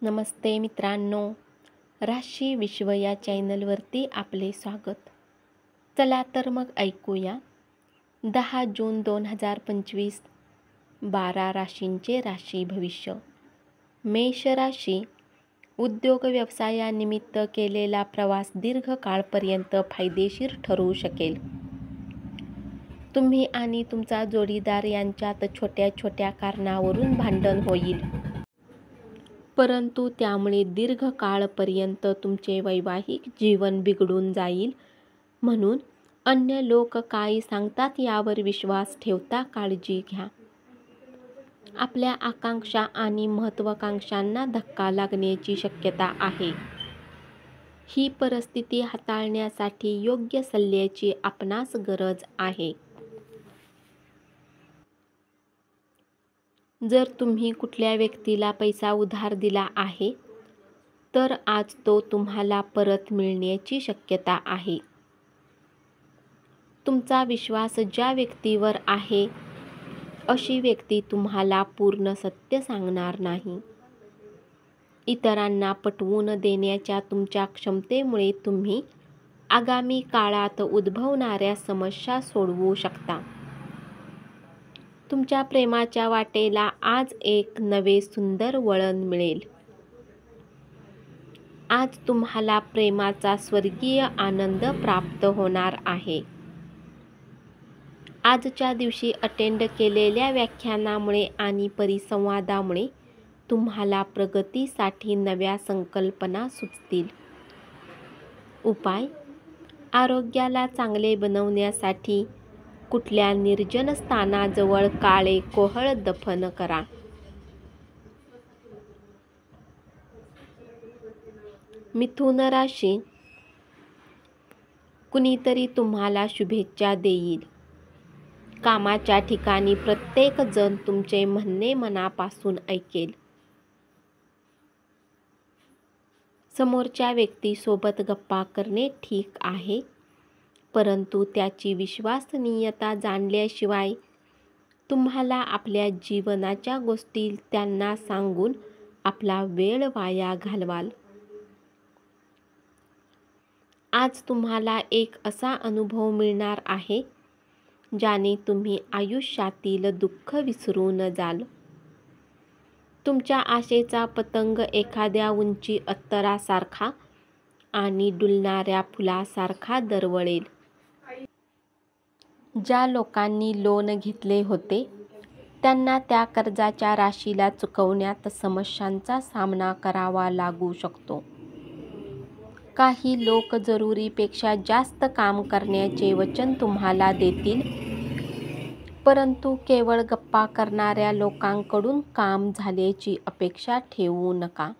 नमस्ते मित्रांनो, राशी विश्व या चॅनलवरती आपले स्वागत. चला तर मग ऐकूया 10 जून 2025 12 राशींचे राशी भविष्य. मेष राशी, उद्योग व्यवसायानिमित्त केलेला प्रवास दीर्घकाळपर्यंत फायदेशीर ठरू शकेल. तुम्ही आणि तुमचा जोडीदार यांच्यात छोट्या छोट्या कारणावरून भांडण होईल, परंतु त्यामुळे दीर्घकाळपर्यंत तुमचे वैवाहिक जीवन बिघडून जाईल. म्हणून अन्य लोक काय सांगतात यावर विश्वास ठेवता काळजी घ्या. आपल्या आकांक्षा आणि महत्त्वाकांक्षांना धक्का लागण्याची शक्यता आहे. ही परिस्थिती हाताळण्यासाठी योग्य सल्ल्याची आपणास गरज आहे. जर तुम्ही कुठल्या व्यक्तीला पैसा उधार दिला आहे, तर आज तो तुम्हाला परत मिळण्याची शक्यता आहे. तुमचा विश्वास ज्या व्यक्तीवर आहे, अशी व्यक्ती तुम्हाला पूर्ण सत्य सांगणार नाही. इतरांना पटवून देण्याच्या तुमच्या क्षमतेमुळे तुम्ही आगामी काळात उद्भवणाऱ्या समस्या सोडवू शकता. तुमच्या प्रेमाच्या वाटेला आज एक नवे सुंदर वळण मिळेल. आज तुम्हाला प्रेमाचा स्वर्गीय आनंद प्राप्त होणार आहे. आजच्या दिवशी अटेंड केलेल्या व्याख्यानामुळे आणि परिसंवादामुळे तुम्हाला प्रगतीसाठी नव्या संकल्पना सुचतील. उपाय: आरोग्याला चांगले बनवण्यासाठी कुठल्या निर्जन स्थानाजवळ काळे कोहळ दफन करा. मिथुन राशी, कुणीतरी तुम्हाला शुभेच्छा देईल. कामाच्या ठिकाणी प्रत्येक जण तुमचे म्हणणे मनापासून ऐकेल. समोरच्या व्यक्तीसोबत गप्पा करणे ठीक आहे, परंतु त्याची विश्वसनीयता जाणल्याशिवाय तुम्हाला आपल्या जीवनाच्या गोष्टी त्यांना सांगून आपला वेळ वाया घालवाल. आज तुम्हाला एक असा अनुभव मिळणार आहे, ज्याने तुम्ही आयुष्यातील दुःख विसरून जाल. तुमच्या आशेचा पतंग एखाद्या उंची अत्तरासारखा आणि डुलणाऱ्या फुलासारखा दरवळेल. ज्या लोकांनी लोन घेतले होते, त्यांना त्या कर्जाच्या राशीला चुकवण्यात समस्यांचा सामना करावा लागू शकतो. काही लोक जरुरीपेक्षा जास्त काम करण्याचे वचन तुम्हाला देतील, परंतु केवळ गप्पा करणाऱ्या लोकांकडून काम झाल्याची अपेक्षा ठेवू नका.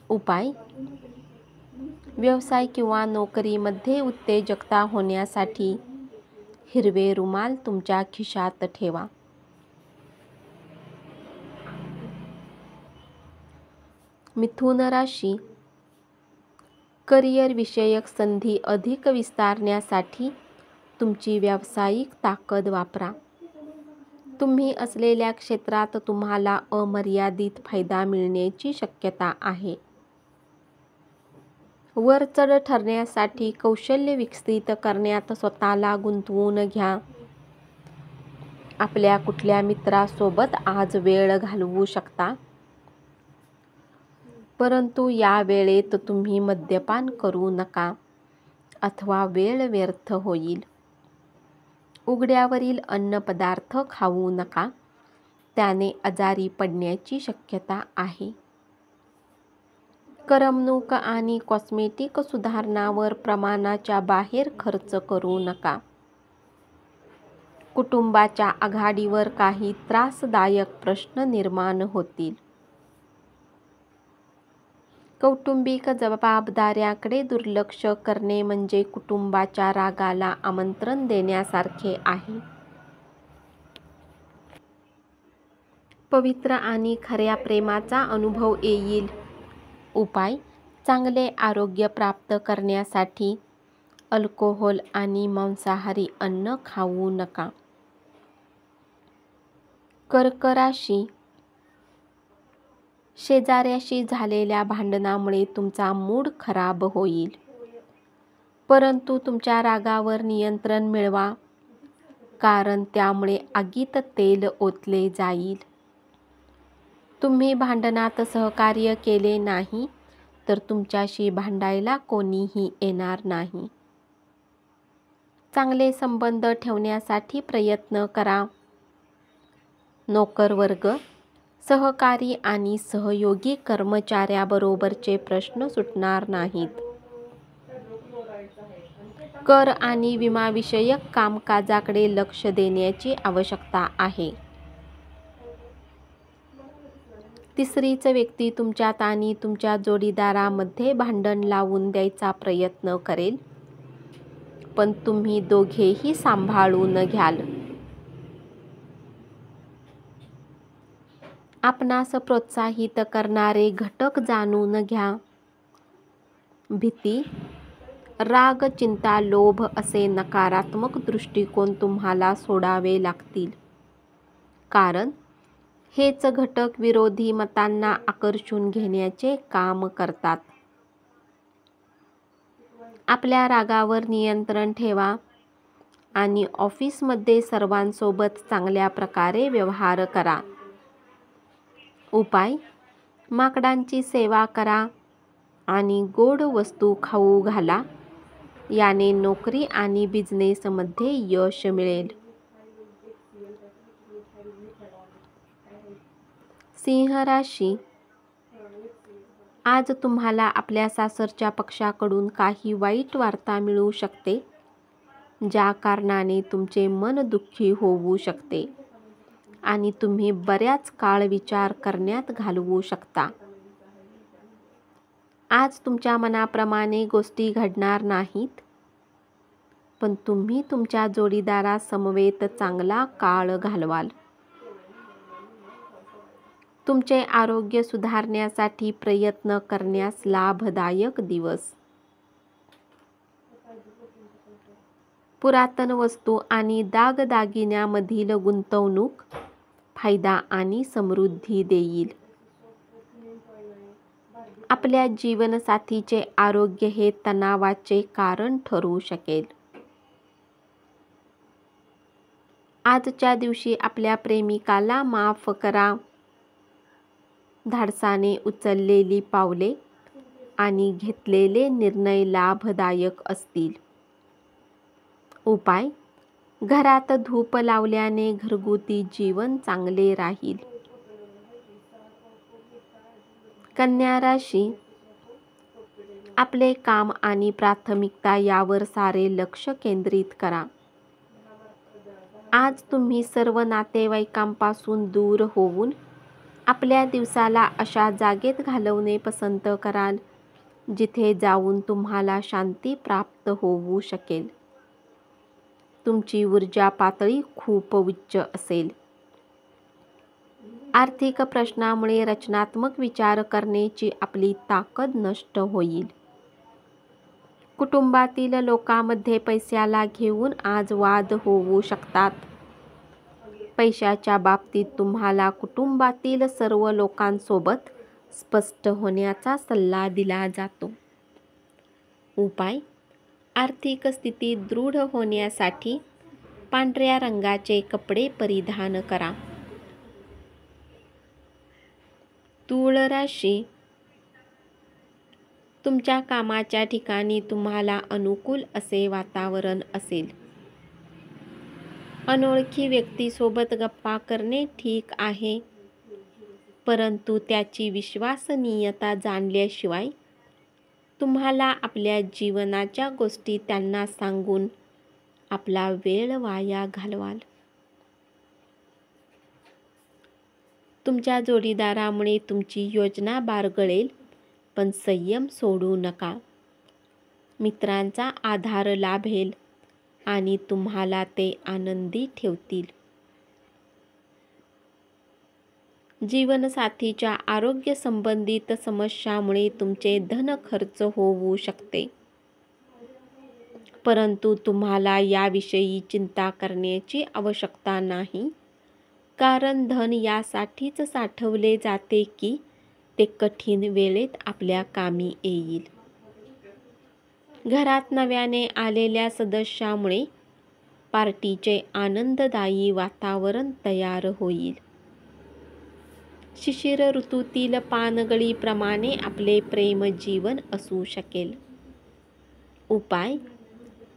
उपाय: व्यवसाय किंवा नोकरीमध्ये उत्तेजकता होण्यासाठी हिरवे रुमाल तुमच्या खिशात ठेवा. मिथुन राशी, करिअर विषयक संधी अधिक विस्तारण्यासाठी तुमची व्यावसायिक ताकद वापरा. तुम्ही असलेल्या क्षेत्रात तुम्हाला अमर्यादित फायदा मिळण्याची शक्यता आहे. वरचढ ठरण्यासाठी कौशल्य विकसित करण्यात स्वतःला गुंतवून घ्या. आपल्या कुठल्या मित्रासोबत आज वेळ घालवू शकता, परंतु या वेळेत तुम्ही मद्यपान करू नका अथवा वेळ व्यर्थ होईल. उघड्यावरील अन्नपदार्थ खाऊ नका, त्याने आजारी पडण्याची शक्यता आहे. करमणूक आणि कॉस्मेटिक सुधारणांवर प्रमाणाच्या बाहेर खर्च करू नका. कुटुंबाच्या आघाडीवर काही त्रासदायक प्रश्न निर्माण होतील. कौटुंबिक जबाबदाऱ्याकडे दुर्लक्ष करणे म्हणजे कुटुंबाच्या रागाला आमंत्रण देण्यासारखे आहे. पवित्र आणि खऱ्या प्रेमाचा अनुभव येईल. उपाय: चांगले आरोग्य प्राप्त करण्यासाठी अल्कोहोल आणि मांसाहारी अन्न खाऊ नका. कर्क राशी, शेजाऱ्याशी झालेल्या भांडणामुळे तुमचा मूड खराब होईल, परंतु तुमच्या रागावर नियंत्रण मिळवा, कारण त्यामुळे आगीत तेल ओतले जाईल. तुम्ही भांडणात सहकार्य केले नाही तर तुमच्याशी भांडायला कोणीही येणार नाही. चांगले संबंध ठेवण्यासाठी प्रयत्न करा. नोकरवर्ग, सहकारी आणि सहयोगी कर्मचाऱ्याबरोबरचे प्रश्न सुटणार नाहीत. कर आणि विमाविषयक कामकाजाकडे लक्ष देण्याची आवश्यकता आहे. तिसरीच व्यक्ती तुमच्यात आणि तुमच्या जोडीदारामध्ये भांडण लावून द्यायचा प्रयत्न करेल, पण तुम्ही दोघेही सांभाळून घ्याल. आपणास प्रोत्साहित करणारे घटक जाणून घ्या. भीती, राग, चिंता, लोभ असे नकारात्मक दृष्टिकोन तुम्हाला सोडावे लागतील, कारण हेच घटक विरोधी मतांना आकर्षून घेण्याचे काम करतात. आपल्या रागावर नियंत्रण ठेवा आणि ऑफिसमध्ये सर्वांसोबत चांगल्या प्रकारे व्यवहार करा. उपाय: माकडांची सेवा करा आणि गोड वस्तू खाऊ घाला. याने नोकरी आणि बिझनेसमध्ये यश मिळेल. सिंह राशी, आज तुम्हाला आपल्या सासरच्या पक्षाकडून काही वाईट वार्ता मिळू शकते, ज्या कारणाने तुमचे मन दुःखी होऊ शकते आणि तुम्ही बऱ्याच काळ विचार करण्यात घालवू शकता. आज तुमच्या मनाप्रमाणे गोष्टी घडणार नाहीत, पण तुम्ही तुमच्या जोडीदारासमवेत चांगला काळ घालवाल. तुमचे आरोग्य सुधारण्यासाठी प्रयत्न करण्यास लाभदायक दिवस. पुरातन वस्तू आणि दागदागिन्यामधील गुंतवणूक फायदा आणि समृद्धी देईल. आपल्या जीवनसाथीचे आरोग्य हे तणावाचे कारण ठरू शकेल. आजच्या दिवशी आपल्या प्रेमिकाला माफ करा. धाडसाने उचललेली पावले आणि घेतलेले निर्णय लाभदायक असतील. उपाय: घरात धूप लावल्याने घरगुती जीवन चांगले राहील. कन्या राशी, आपले काम आणि प्राथमिकता यावर सारे लक्ष केंद्रित करा. आज तुम्ही सर्व नातेवाईकांपासून दूर होऊन आपल्या दिवसाला अशा जागेत घालवणे पसंत कराल, जिथे जाऊन तुम्हाला शांती प्राप्त होऊ शकेल. तुमची ऊर्जा पातळी खूप उच्च असेल. आर्थिक प्रश्नामुळे रचनात्मक विचार करण्याची आपली ताकद नष्ट होईल. कुटुंबातील लोकांमध्ये पैशाला घेऊन आज वाद होऊ शकतात. पैशाच्या बाबतीत तुम्हाला कुटुंबातील सर्व लोकांसोबत स्पष्ट होण्याचा सल्ला दिला जातो. उपाय: आर्थिक स्थिती दृढ होण्यासाठी पांढऱ्या रंगाचे कपडे परिधान करा. तूळ राशी, तुमच्या कामाच्या ठिकाणी तुम्हाला अनुकूल असे वातावरण असेल. अनोळखी व्यक्तीसोबत गप्पा करणे ठीक आहे, परंतु त्याची विश्वसनीयता जाणल्याशिवाय तुम्हाला आपल्या जीवनाच्या गोष्टी त्यांना सांगून आपला वेळ वाया घालवाल. तुमच्या जोडीदारामुळे तुमची योजना बारगळेल, पण संयम सोडू नका. मित्रांचा आधार लाभेल आणि तुम्हाला ते आनंदी ठेवतील. जीवनसाथीच्या आरोग्य संबंधित समस्यांमुळे तुमचे धन खर्च होऊ शकते, परंतु तुम्हाला याविषयी चिंता करण्याची आवश्यकता नाही, कारण धन यासाठीच साठवले जाते की ते कठीण वेळेत आपल्या कामी येईल. घरात नव्याने आलेल्या सदस्यामुळे पार्टीचे आनंददायी वातावरण तयार होईल. शिशिर ऋतूतील पानगळीप्रमाणे आपले प्रेमजीवन असू शकेल. उपाय: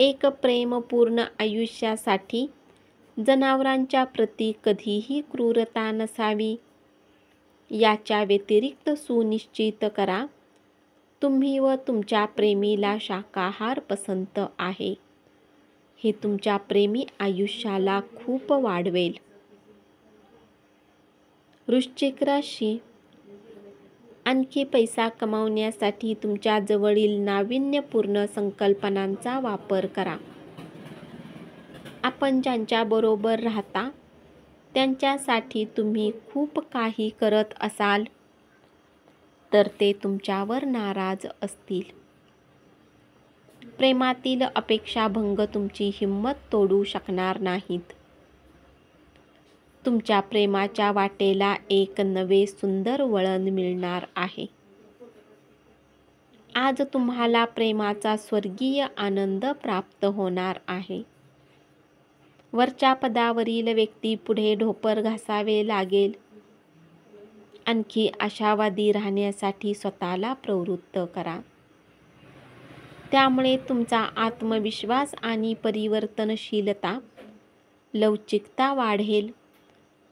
एक प्रेमपूर्ण आयुष्यासाठी जनावरांच्या प्रती कधीही क्रूरता नसावी. याच्या व्यतिरिक्त सुनिश्चित करा तुम्ही व तुमच्या प्रेमीला शाकाहार पसंत आहे. हे तुमच्या प्रेमी आयुष्याला खूप वाढवेल. वृश्चिक राशी: आणखी पैसा कमावण्यासाठी तुमच्या जवळील नाविन्यपूर्ण संकल्पनांचा वापर करा. आपण ज्यांच्याबरोबर राहता त्यांच्यासाठी तुम्ही खूप काही करत असाल तर ते तुमच्यावर नाराज असतील. प्रेमातील अपेक्षाभंग तुमची हिंमत तोडू शकणार नाहीत. तुमच्या प्रेमाच्या वाटेला एक नवे सुंदर वळण मिळणार आहे. आज तुम्हाला प्रेमाचा स्वर्गीय आनंद प्राप्त होणार आहे. वरच्या पदावरील व्यक्ती पुढे ढोपर घासावे लागेल. आणखी आशावादी राहण्यासाठी स्वतःला प्रवृत्त करा. त्यामुळे तुमचा आत्मविश्वास आणि परिवर्तनशीलता, लवचिकता वाढेल.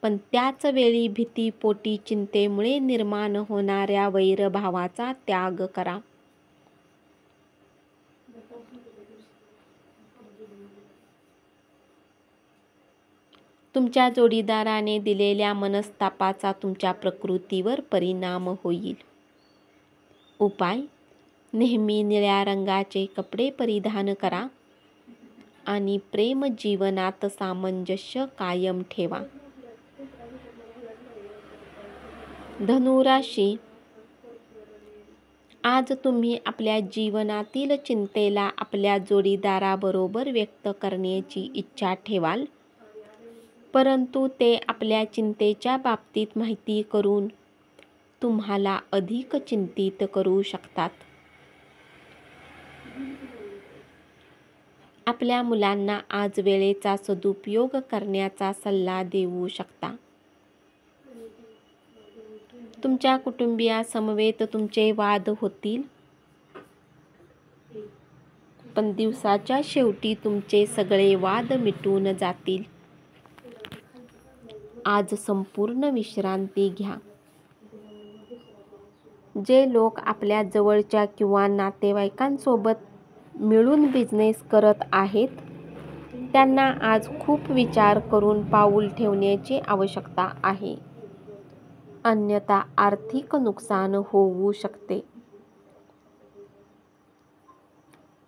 पण त्याच वेळी भीतीपोटी चिंतेमुळे निर्माण होणाऱ्या वैरभावाचा त्याग करा. तुमच्या जोडीदाराने दिलेल्या मनस्तापाचा तुमच्या प्रकृतीवर परिणाम होईल. उपाय: नेहमी निळ्या रंगाचे कपडे परिधान करा आणि प्रेम जीवनात सामंजस्य कायम ठेवा. धनु राशी: आज तुम्ही आपल्या जीवनातील चिंतेला आपल्या जोडीदाराबरोबर व्यक्त करण्याची इच्छा ठेवाल, परंतु ते आपल्या चिंतेच्या बाबतीत माहिती करून तुम्हाला अधिक चिंतित करू शकतात. आपल्या मुलांना आज वेळेचा सदुपयोग करण्याचा सल्ला देऊ शकता. तुमच्या कुटुंबियासमवेत तुमचे वाद होतील, पण दिवसाच्या शेवटी तुमचे सगळे वाद मिटून जातील. आज संपूर्ण विश्रांती घ्या. जे लोक आपल्या जवळच्या किंवा नातेवाईकांसोबत मिळून बिझनेस करत आहेत त्यांना आज खूप विचार करून पाऊल ठेवण्याची आवश्यकता आहे, अन्यथा आर्थिक नुकसान होऊ शकते.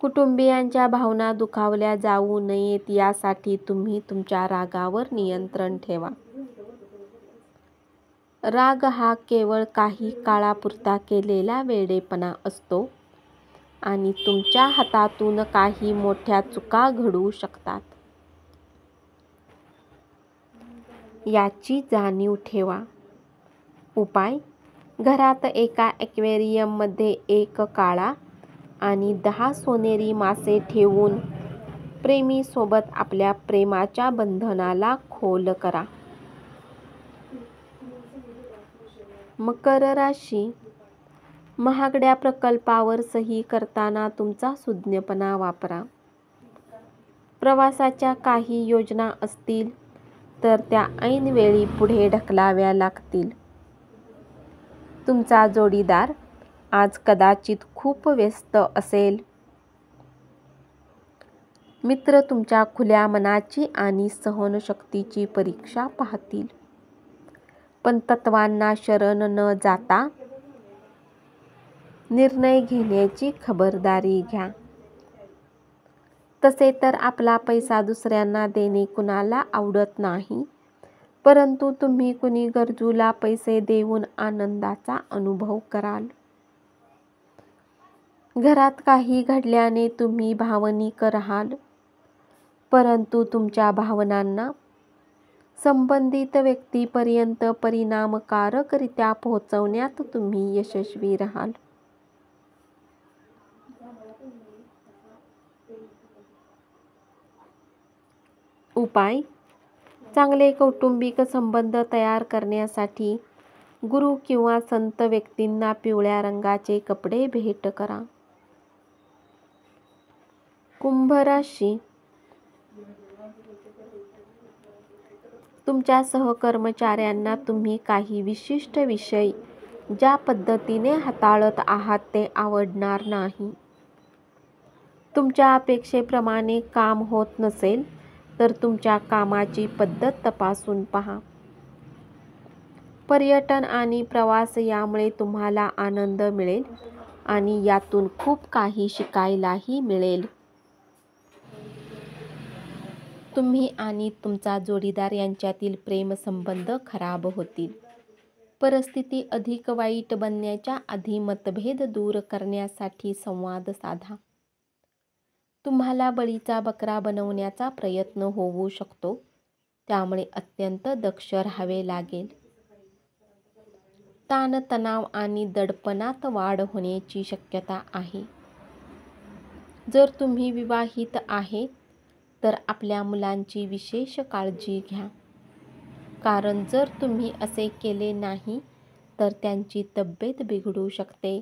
कुटुंबियांच्या भावना दुखावल्या जाऊ नयेत यासाठी तुम्ही तुमच्या रागावर नियंत्रण ठेवा. राग हा केवळ काही काळापुरता केलेला वेडेपणा असतो आणि तुमच्या हातातून काही मोठ्या चुका घडू शकतात. याची जाणीव ठेवा. उपाय: घरात एका ॲक्वेरियममध्ये एक काळा आणि 10 सोनेरी मासे ठेवून प्रेमीसोबत आपल्या प्रेमाच्या बंधनाला खोल करा. मकर राशी: महागड्या प्रकल्पावर सही करताना तुमचा सुज्ञपणा वापरा. प्रवासाच्या काही योजना असतील तर त्या ऐनवेळी पुढे ढकलाव्या लागतील. तुमचा जोडीदार आज कदाचित खूप व्यस्त असेल. मित्र तुमच्या खुल्या मनाची आणि सहनशक्तीची परीक्षा पाहतील, पण तत्त्वांना शरण न जाता निर्णय घेण्याची खबरदारी घ्या. तसे तर आपला पैसा दुसऱ्यांना देणे कुणाला आवडत नाही, परंतु तुम्ही कुणी गरजूला पैसे देऊन आनंदाचा अनुभव कराल. घरात काही घडल्याने तुम्ही भावनिक राहाल, परंतु तुमच्या भावनांना संबंधित व्यक्तीपर्यंत परिणामकारकरित्या पोहोचवण्यात तुम्ही यशस्वी राहाल. उपाय: चांगले कौटुंबिक संबंध तयार करण्यासाठी गुरु किंवा संत व्यक्तींना पिवळ्या रंगाचे कपडे भेट करा. कुंभ राशी. तुमच्या सहकर्मचाऱ्यांना तुम्ही काही विशिष्ट विषय ज्या पद्धतीने हाताळत आहात ते आवडणार नाही. तुमच्या अपेक्षेप्रमाणे काम होत नसेल तर तुमच्या कामाची पद्धत तपासून पहा. पर्यटन आणि प्रवास यामुळे तुम्हाला आनंद मिळेल आणि यातून खूप काही शिकायलाही मिळेल. तुम्ही आणि तुमचा जोडीदार यांच्यातील प्रेमसंबंध खराब होतील. परिस्थिती अधिक वाईट बनण्याच्या आधी मतभेद दूर करण्यासाठी संवाद साधा. तुम्हाला बळीचा बकरा बनवण्याचा प्रयत्न होऊ शकतो, त्यामुळे अत्यंत दक्ष राहावे लागेल. ताणतणाव आणि दडपणात वाढ होण्याची शक्यता आहे. जर तुम्ही विवाहित आहे तर आपल्या मुलांची विशेष काळजी घ्या, कारण जर तुम्ही असे केले नाही तर त्यांची तब्येत बिघडू शकते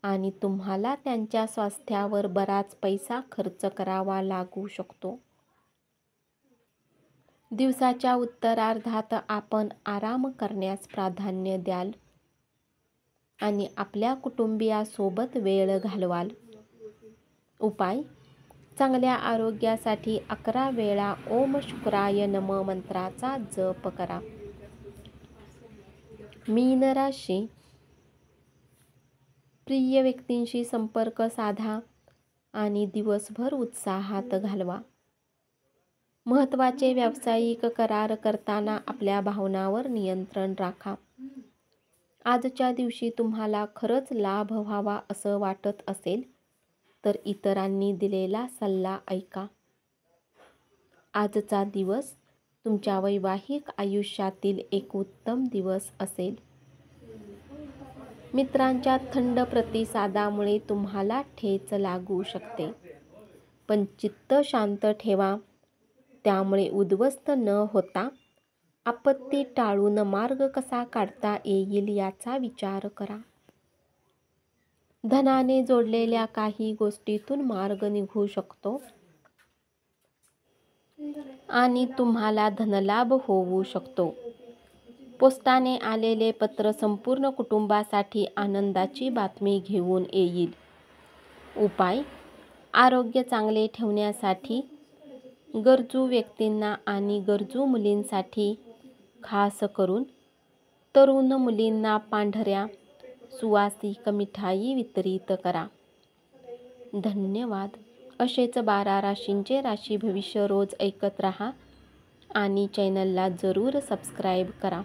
आणि तुम्हाला त्यांच्या स्वास्थ्यावर बराच पैसा खर्च करावा लागू शकतो. दिवसाच्या उत्तरार्धात आपण आराम करण्यास प्राधान्य द्याल आणि आपल्या कुटुंबियासोबत वेळ घालवाल. उपाय: चांगल्या आरोग्यासाठी 11 वेळा ओम शुक्राय नमः मंत्राचा जप करा. मीन राशी. प्रिय व्यक्तींशी संपर्क साधा आणि दिवसभर उत्साहात घालवा. महत्त्वाचे व्यावसायिक करार करताना आपल्या भावनांवर नियंत्रण राखा. आजच्या दिवशी तुम्हाला खरंच लाभ व्हावा असं वाटत असेल तर इतरांनी दिलेला सल्ला ऐका. आजचा दिवस तुमच्या वैवाहिक आयुष्यातील एक उत्तम दिवस असेल. मित्रांच्या थंड प्रतिसादामुळे तुम्हाला ठेच लागू शकते, पण चित्त शांत ठेवा. त्यामुळे उद्ध्वस्त न होता आपत्ती टाळून मार्ग कसा काढता येईल याचा विचार करा. धनाने जोडलेल्या काही गोष्टीतून मार्ग निघू शकतो आणि तुम्हाला धनलाभ होऊ शकतो. पोस्टाने आलेले पत्र संपूर्ण कुटुंबासाठी आनंदाची बातमी घेऊन येईल. उपाय: आरोग्य चांगले ठेवण्यासाठी गरजू व्यक्तींना आणि गरजू मुलींसाठी, खास करून तरुण मुलींना पांढऱ्या सुवासिक मिठाई वितरित करा. धन्यवाद. असेच 12 राशींचे राशी भविष्य रोज ऐकत रहा आणि चॅनलला जरूर सबस्क्राईब करा.